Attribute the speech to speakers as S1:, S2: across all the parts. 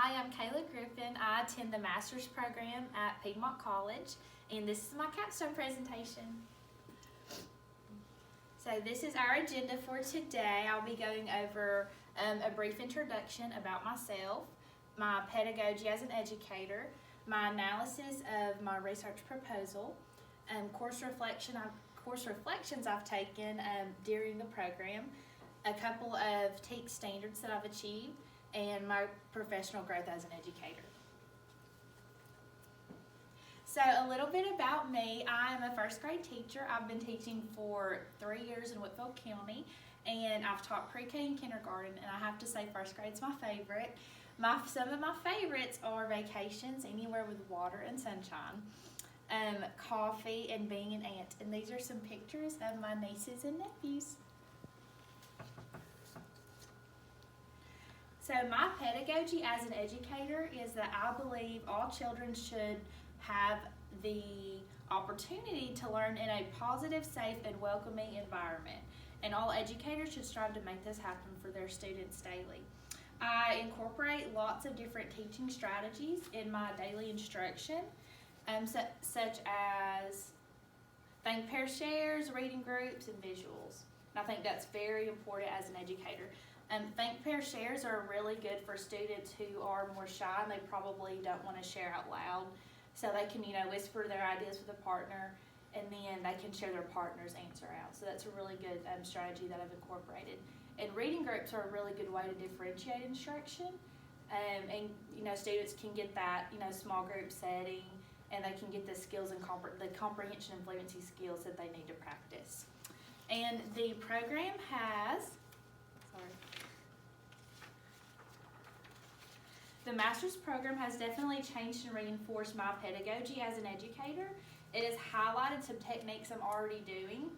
S1: Hi, I'm Kayla Griffin. I attend the master's program at Piedmont College, and this is my capstone presentation. So this is our agenda for today. I'll be going over a brief introduction about myself, my pedagogy as an educator, my analysis of my research proposal, course reflections I've taken during the program, a couple of TEAC standards that I've achieved, and my professional growth as an educator. So a little bit about me. I'm a first grade teacher. I've been teaching for 3 years in Whitfield County, and I've taught pre-K and kindergarten, and I have to say first grade's my favorite. Some of my favorites are vacations, anywhere with water and sunshine, coffee, and being an aunt. And these are some pictures of my nieces and nephews. So my pedagogy as an educator is that I believe all children should have the opportunity to learn in a positive, safe, and welcoming environment. And all educators should strive to make this happen for their students daily. I incorporate lots of different teaching strategies in my daily instruction, such as think, pair, shares, reading groups, and visuals. And I think that's very important as an educator. Think, pair, shares are really good for students who are more shy and they probably don't want to share out loud. So they can, whisper their ideas with a partner, and then they can share their partner's answer out. So that's a really good strategy that I've incorporated. And reading groups are a really good way to differentiate instruction. And students can get that, small group setting, and they can get the skills and the comprehension and fluency skills that they need to practice. And the program has, the master's program has definitely changed and reinforced my pedagogy as an educator. It has highlighted some techniques I'm already doing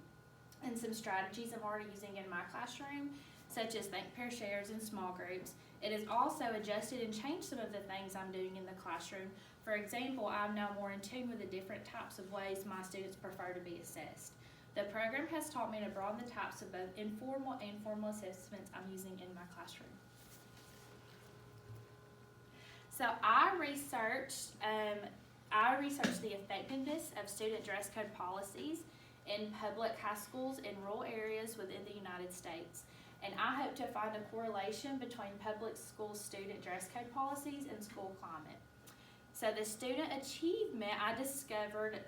S1: and some strategies I'm already using in my classroom, such as think, pair, shares, and small groups. It has also adjusted and changed some of the things I'm doing in the classroom. For example, I'm now more in tune with the different types of ways my students prefer to be assessed. The program has taught me to broaden the types of both informal and formal assessments I'm using in my classroom. So I researched the effectiveness of student dress code policies in public high schools in rural areas within the United States. And I hope to find a correlation between public school student dress code policies and school climate. So the student achievement, I discovered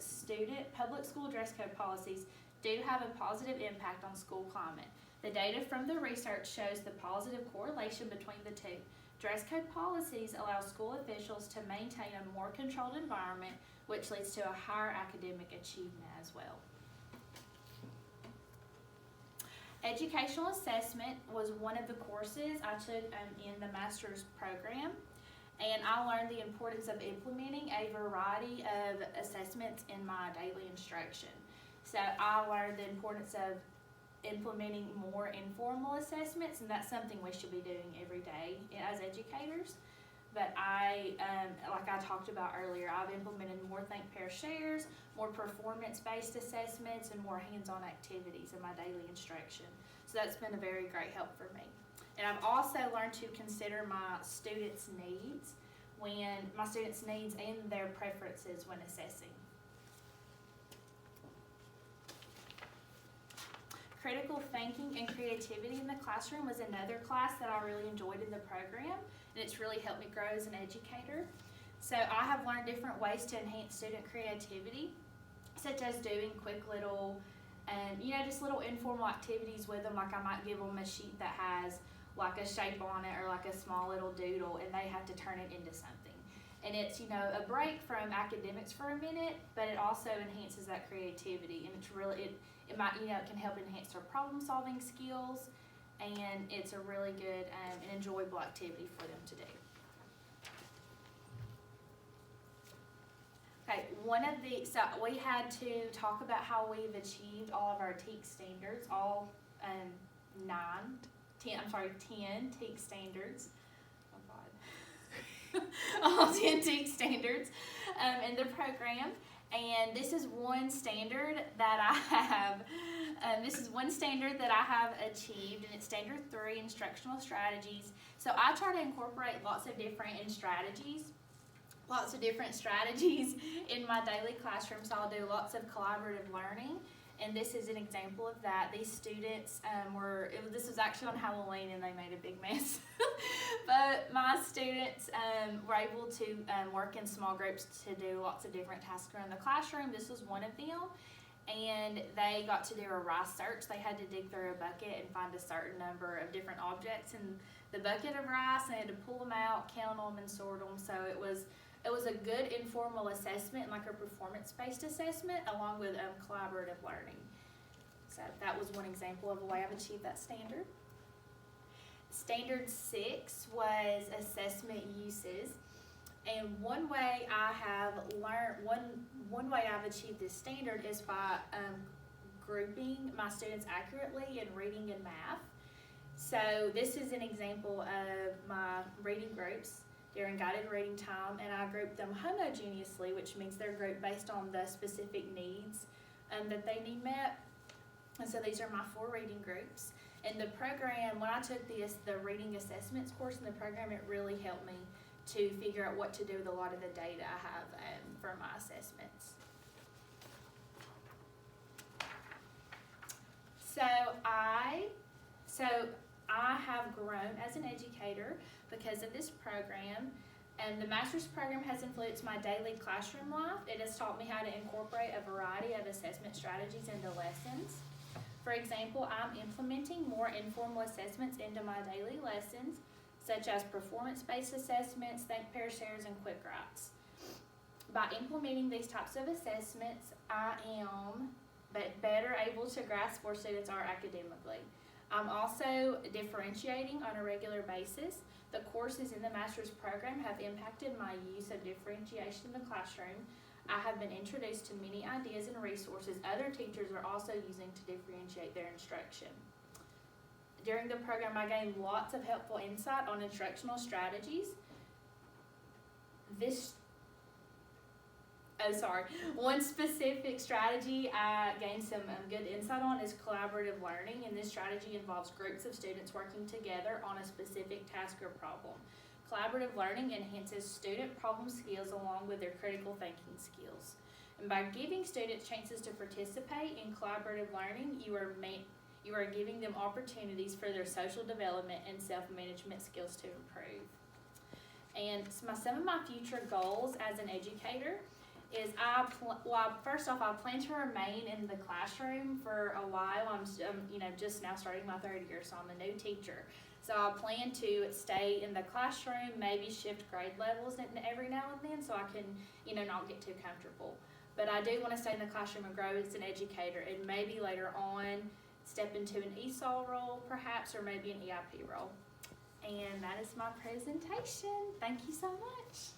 S1: public school dress code policies do have a positive impact on school climate. The data from the research shows the positive correlation between the two. Dress code policies allow school officials to maintain a more controlled environment, which leads to a higher academic achievement as well. Educational assessment was one of the courses I took in the master's program, and I learned the importance of implementing a variety of assessments in my daily instruction. So I learned the importance of implementing more informal assessments, and that's something we should be doing every day as educators. But like I talked about earlier, I've implemented more think, pair, shares, more performance-based assessments, and more hands-on activities in my daily instruction. So that's been a very great help for me. And I've also learned to consider my students' needs and their preferences when assessing. Critical thinking and creativity in the classroom was another class that I really enjoyed in the program, and it's really helped me grow as an educator. So I have learned different ways to enhance student creativity, such as doing quick little, just little informal activities with them. Like I might give them a sheet that has like a shape on it or like a small little doodle, and they have to turn it into something. And it's, a break from academics for a minute, but it also enhances that creativity, and it's really, it might, it can help enhance their problem-solving skills, and it's a really good and enjoyable activity for them to do. Okay, so we had to talk about how we've achieved all of our TEAC standards, all 10 TEAC standards. Oh God. All 10 TEAC standards in the program. And this is one standard that I have. Achieved, and it's standard 3, instructional strategies. So I try to incorporate lots of different strategies in my daily classroom. So I'll do lots of collaborative learning, and this is an example of that. These students this was actually on Halloween, and they made a big mess. But my students were able to work in small groups to do lots of different tasks around the classroom. This was one of them. And they got to do a rice search. They had to dig through a bucket and find a certain number of different objects in the bucket of rice, and they had to pull them out, count them, and sort them. So it was a good informal assessment, like a performance-based assessment, along with collaborative learning. So that was one example of a way I've achieved that standard. Standard 6 was assessment uses. And one way I've achieved this standard is by grouping my students accurately in reading and math. So this is an example of my reading groups during guided reading time, and I grouped them homogeneously, which means they're grouped based on the specific needs that they need met. And so these are my 4 reading groups. And the program, when I took the reading assessments course in the program, it really helped me to figure out what to do with a lot of the data I have for my assessments. So I have grown as an educator because of this program, and the master's program has influenced my daily classroom life. It has taught me how to incorporate a variety of assessment strategies into lessons. For example, I'm implementing more informal assessments into my daily lessons, such as performance-based assessments, think pair shares, and quick writes. By implementing these types of assessments, I am better able to grasp where students are academically. I'm also differentiating on a regular basis. The courses in the master's program have impacted my use of differentiation in the classroom. I have been introduced to many ideas and resources other teachers are also using to differentiate their instruction. During the program, I gained lots of helpful insight on instructional strategies. One specific strategy I gained some good insight on is collaborative learning, and this strategy involves groups of students working together on a specific task or problem. Collaborative learning enhances student problem skills along with their critical thinking skills. And by giving students chances to participate in collaborative learning, you are giving them opportunities for their social development and self-management skills to improve. And some of my future goals as an educator is first off, I plan to remain in the classroom for a while. I'm just now starting my 3rd year, so I'm a new teacher. So I plan to stay in the classroom, maybe shift grade levels every now and then, so I can not get too comfortable. But I do want to stay in the classroom and grow as an educator, and maybe later on step into an ESOL role perhaps, or maybe an EIP role. And that is my presentation. Thank you so much.